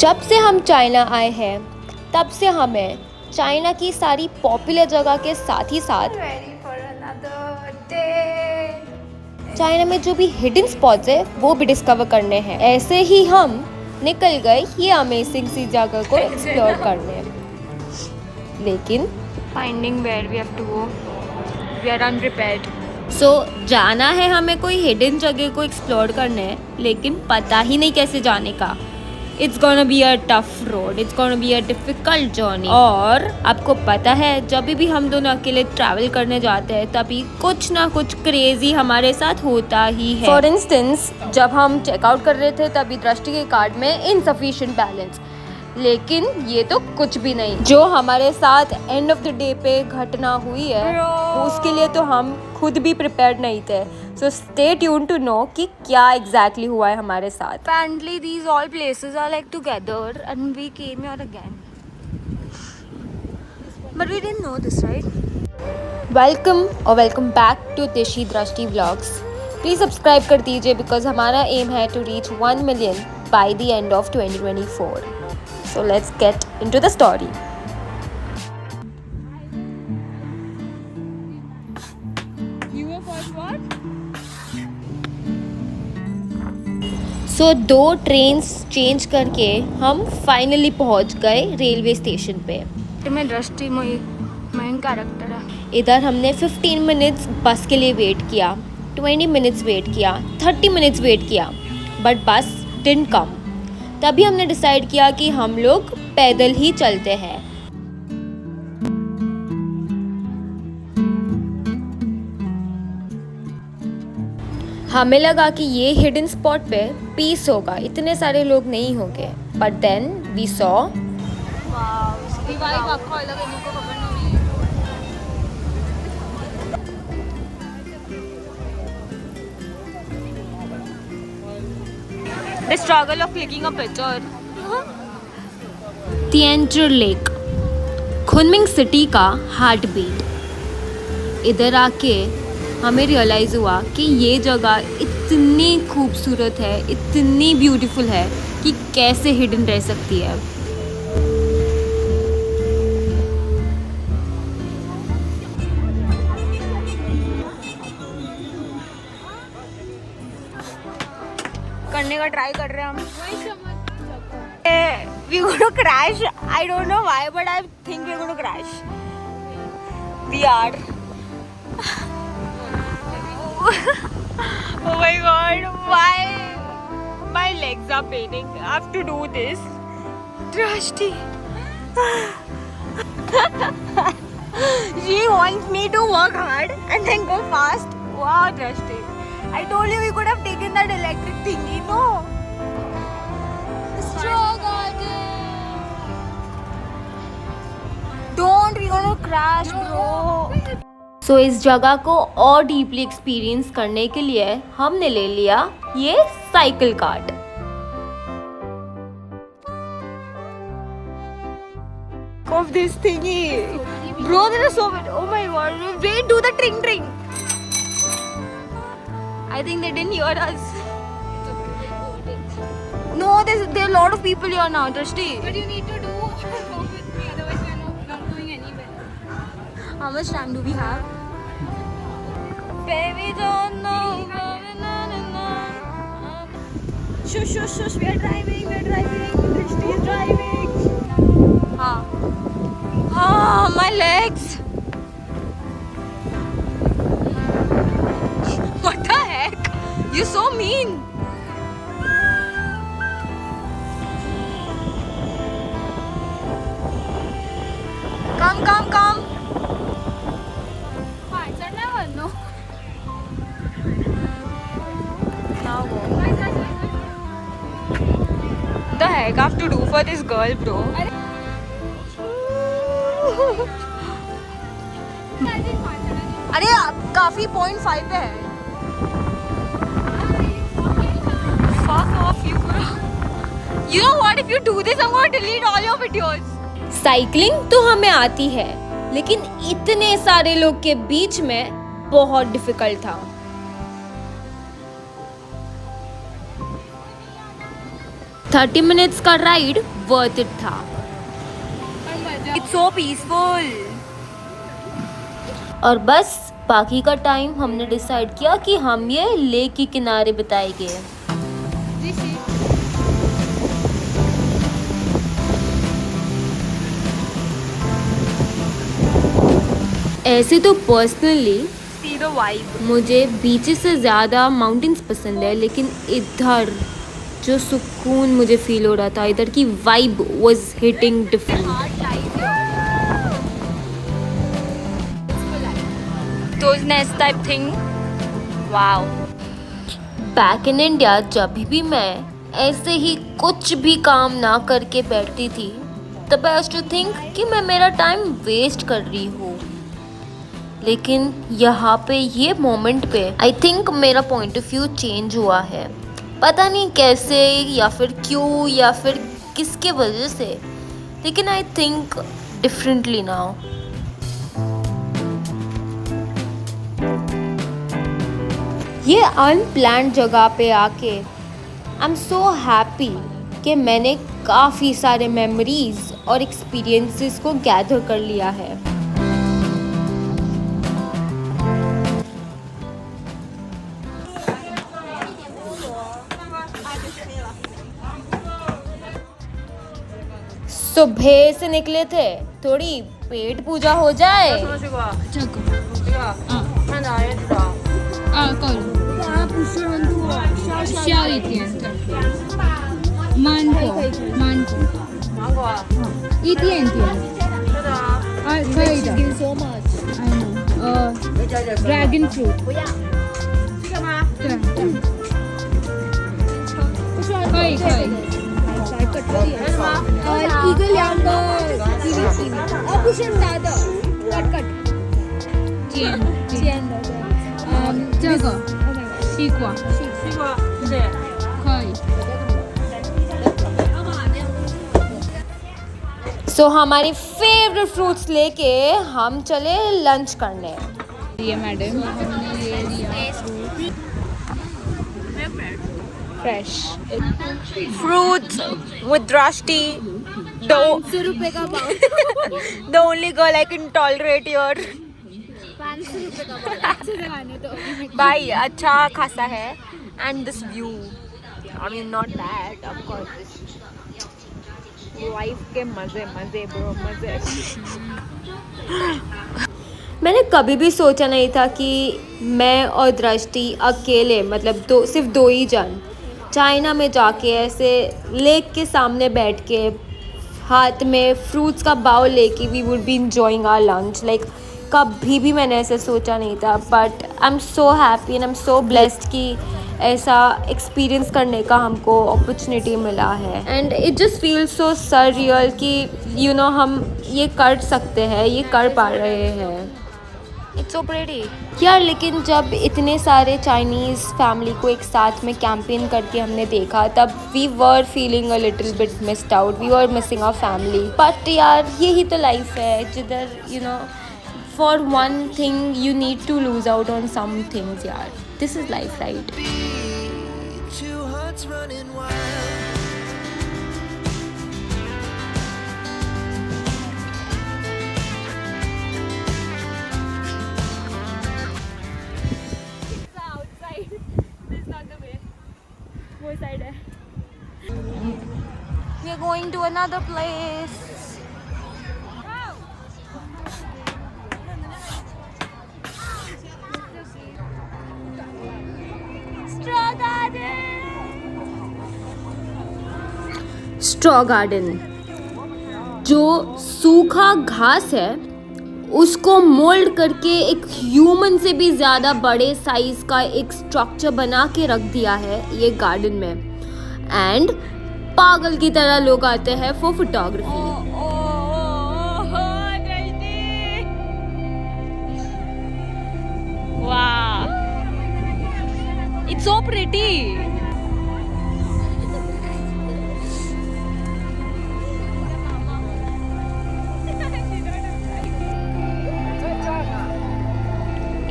जब से हम चाइना आए हैं तब से हमें चाइना की सारी पॉपुलर जगह के साथ ही साथ चाइना में जो भी हिडन स्पॉट्स है वो भी डिस्कवर करने हैं। ऐसे ही हम निकल गए ये अमेजिंग सी जगह को एक्सप्लोर करने, लेकिन finding where we have to go, we are unprepared. जाना है हमें कोई हिडन जगह को एक्सप्लोर करने, लेकिन पता ही नहीं कैसे जाने का। It's gonna be a tough road, it's gonna be a difficult journey। और आपको पता है जब भी हम दोनों अकेले ट्रैवल करने जाते हैं तभी कुछ ना कुछ क्रेजी हमारे साथ होता ही है। फॉर इंस्टेंस जब हम चेकआउट कर रहे थे तभी दृष्टि के कार्ड में इनसफिशिएंट बैलेंस, लेकिन ये तो कुछ भी नहीं। जो हमारे साथ एंड ऑफ द डे पे घटना हुई है उसके लिए तो हम खुद भी प्रिपेयर्ड नहीं थे। So stay tune to know कि क्या एग्जैक्टली हुआ है हमारे साथ। Apparently these all places are like together and we came here again, but we didn't know this, right? Welcome back to Dishi Drishti vlogs. Please subscribe कर दीजिए बिकॉज हमारा aim है to reach 1 million by the end of 2024। So let's get into the story. So 2 trains change करके हम finally पहुंच गए railway station पे। मैं दृष्टि मेन कैरेक्टर है। इधर हमने 15 मिनट्स बस के लिए वेट किया, 20 मिनट्स वेट किया, 30 मिनट्स वेट किया, बट बस डिडंट कम। तभी हमने डिसाइड किया कि हम लोग पैदल ही चलते हैं। हमें लगा कि ये हिडन स्पॉट पे पीस होगा, इतने सारे लोग नहीं होंगे, but then we saw The struggle of clicking a picture. तिएंजर लेक, खुनमिंग सिटी का हार्ट बीट। इधर आके हमें रियलाइज़ हुआ कि ये जगह इतनी खूबसूरत है, इतनी ब्यूटीफुल है कि कैसे हिडन रह सकती है। करने का ट्राई कर रहे हैं हम। We gonna crash. I don't know why, but I think we're gonna crash. We are. Oh my god, why? My legs are paining. I have to do this. Drashti. She wants me to work hard and then go fast. Wow, Drashti. I told you we could have taken that electric thingy, no? Straw garden. Don't, we're gonna crash, bro. सो इस जगह को और deeply experience करने के लिए हमने ले लिया ये cycle cart. Of this thingy, bro, there are so many. Oh my god, wait, do the tring tring. I think they didn't hear us. No, there are a lot of people here now, Drashti. But you need to do go with me, otherwise we are not going anywhere. How much time do we have? Baby, don't know. Shush, shush, shush. We are driving. Drashti is driving. My legs. What the heck? You're so mean. Come. Fine, sir, never know. Now go. The heck I have to do for this girl, bro? अरे काफी 0.5 पे है। Fuck off you, bro. You know what? If you do this, I'm gonna delete all your videos. Cycling तो हमें आती है, लेकिन इतने सारे लोग के बीच में बहुत डिफिकल्ट था। 30 मिनट्स का राइड वर्थ इट था। It's so peaceful. और बस बाकी का टाइम हमने डिसाइड किया कि हम ये लेक के किनारे बिताएंगे। ऐसे तो पर्सनली See the vibe. मुझे बीचेस से ज़्यादा माउंटेन्स पसंद है, लेकिन इधर जो सुकून मुझे फील हो रहा था, इधर की vibe was hitting different. Those nest type thing. Wow. Back in India जब भी मैं ऐसे ही कुछ भी काम ना करके बैठती थी, तब आई यूज्ड टू थिंक कि मैं मेरा टाइम वेस्ट कर रही हूँ। लेकिन यहाँ पे ये मोमेंट पे आई थिंक मेरा पॉइंट ऑफ व्यू चेंज हुआ है। पता नहीं कैसे या फिर क्यों या फिर किसके वजह से, लेकिन आई थिंक डिफरेंटली नाउ। ये अनप्लान्ड जगह पे आके आई एम सो हैप्पी कि मैंने काफ़ी सारे मेमोरीज और एक्सपीरियंसेस को गैदर कर लिया है। सुबह से निकले थे, थोड़ी पेट पूजा हो जाए। 够了。不是很多，需要一点，对。芒果，一点点。可以的。dragon fruit。不要。这个吗？对。可以。一个两个不是大的 ，cut。尖的，对。这个西瓜，对，可以。सो हमारे फेवरेट फ्रूट्स लेके हम चले लंच करने। ये मैडम हमने ये लिया fresh Fruits with Drashti. The 500 रुपए का पाव। the only girl I can tolerate here. 500 रुपए का पाव। भाई अच्छा खासा है and this view. I mean not bad of course. Life के मजे bro मजे. मैंने कभी भी सोचा नहीं था कि मैं और दृष्टि अकेले, मतलब सिर्फ दो ही जन चाइना में जाके ऐसे लेक के सामने बैठ के हाथ में फ्रूट्स का बाउल लेके we would be enjoying our lunch. Like कभी भी मैंने ऐसे सोचा नहीं था, but I am so happy and I am so blessed कि ऐसा एक्सपीरियंस करने का हमको अपॉर्चुनिटी मिला है। And it just feel so surreal कि यू नो हम ये कर सकते हैं, ये कर पा रहे हैं। It's so pretty. यार लेकिन जब इतने सारे चाइनीज़ फैमिली को एक साथ में कैंपेन करके हमने देखा, तब we were feeling a little bit missed out, we were missing our family. But यार यही तो लाइफ है, जिधर you know for one thing you need to lose out on some things. यार this is life, right? We are going to another place. Straw garden, जो सूखा घास है उसको मोल्ड करके एक ह्यूमन से भी ज़्यादा बड़े साइज का एक स्ट्रक्चर बना के रख दिया है ये गार्डन में। एंड पागल की तरह लोग आते हैं for photography. Wow. It's so pretty.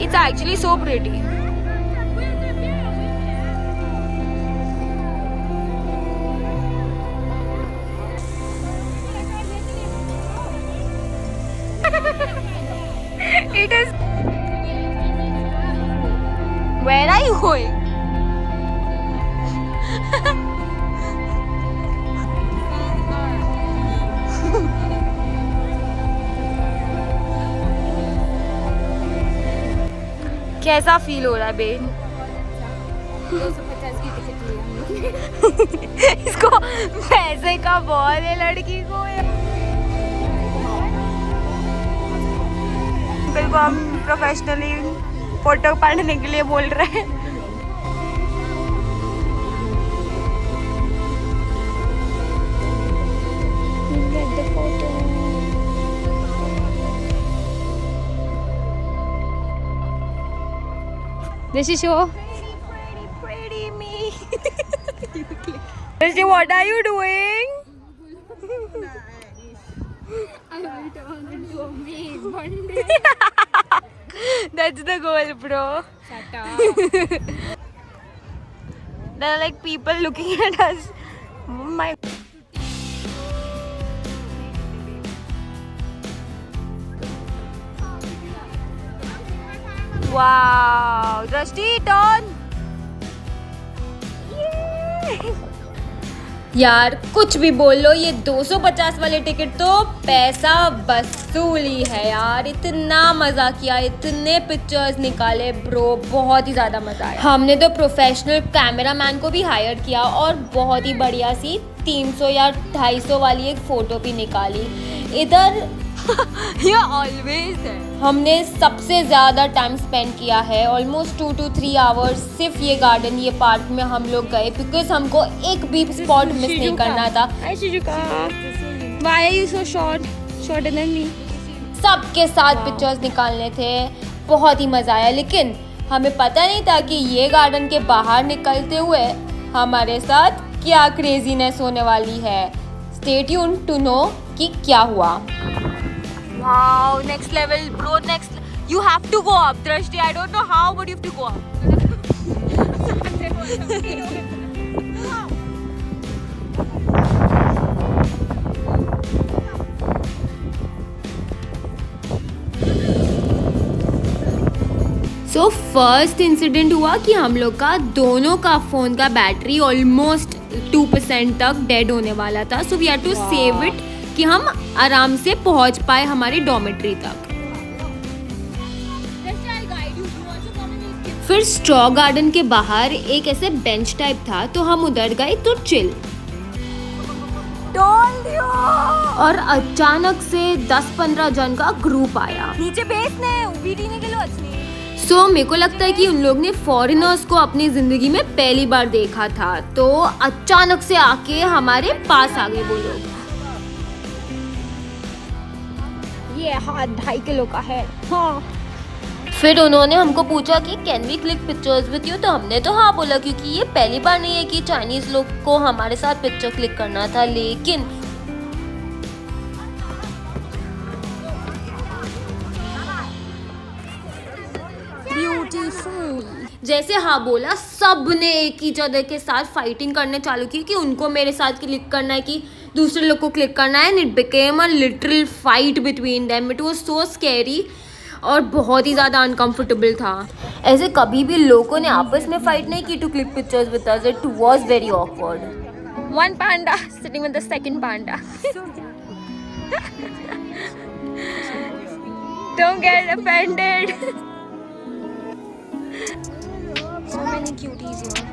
It's actually so pretty. are you going? कैसा फील हो रहा है बेन? 250 की टिकट ली हमने। इसको पैसे का बहुत है लड़की को। अंकल को हम प्रोफेशनली फोटो पाड़ने के लिए बोल रहे हैं। This is show. Pretty me. Rishi, what are you doing? I will turn into a maid one day. That's the goal, bro. Shut up. There are like people looking at us. Oh my. Wow, Drashti, turn. यार कुछ भी बोल लो, ये 250 वाले ticket तो पैसा वसूली है यार। इतना मज़ा किया, इतने पिक्चर्स निकाले ब्रो, बहुत ही ज़्यादा मज़ा आया। हमने तो प्रोफेशनल कैमरामैन को भी हायर किया और बहुत ही बढ़िया सी 300 या 250 वाली एक फ़ोटो भी निकाली। इधर You're always there. हमने सबसे ज़्यादा टाइम स्पेंड किया है, ऑलमोस्ट 2 to 3 आवर्स सिर्फ ये गार्डन, ये पार्क में हम लोग गए बिकॉज हमको एक भी स्पॉट मिस नहीं करना था। Hi Shijuka. Why are you so short? Shorter than me. सबके साथ पिक्चर्स निकालने थे, बहुत ही मज़ा आया। लेकिन हमें पता नहीं था कि ये गार्डन के बाहर निकलते हुए हमारे साथ क्या क्रेजीनेस होने वाली है। स्टे ट्यून्ड टू नो कि क्या हुआ। Wow, next level, bro. Next, you have to go up, Drashti. I don't know how, but you have to go up. So first incident हुआ कि हम लोग का दोनों का फ़ोन का बैटरी ऑलमोस्ट 2% तक डेड होने वाला था। So we had to save it कि हम आराम से पहुंच पाए हमारी डॉर्मेट्री तक। फिर स्ट्रॉ गार्डन के बाहर एक ऐसे बेंच टाइप था, तो हम उधर गए तो चिल। Told you. और अचानक से 10-15 जन का ग्रुप आया। नीचे बेसने वीडी ने के लो अच्छी। सो मेरे को लगता है कि उन लोग ने फॉरेनर्स को अपनी जिंदगी में पहली बार देखा था, तो अचानक से आके हमारे पास आ गए वो लोग। ये हाथ 2.5 किलो का है। हाँ। फिर उन्होंने हमको पूछा कि can we click pictures with you, तो हमने तो हाँ बोला क्योंकि ये पहली बार नहीं है कि चाइनीज लोग को हमारे साथ पिक्चर क्लिक करना था। लेकिन जैसे हाँ बोला, सब ने एक ही अदर के साथ फाइटिंग करने चालू की कि उनको मेरे साथ क्लिक करना है कि दूसरे लोग को क्लिक करना है। And it became a literal fight between them. It was so scary और बहुत ही ज़्यादा अनकंफर्टेबल था। ऐसे कभी भी लोगों ने आपस में फाइट नहीं की to click pictures with us. It was very awkward. One panda sitting with the second panda. Don't get offended. So many cuties here.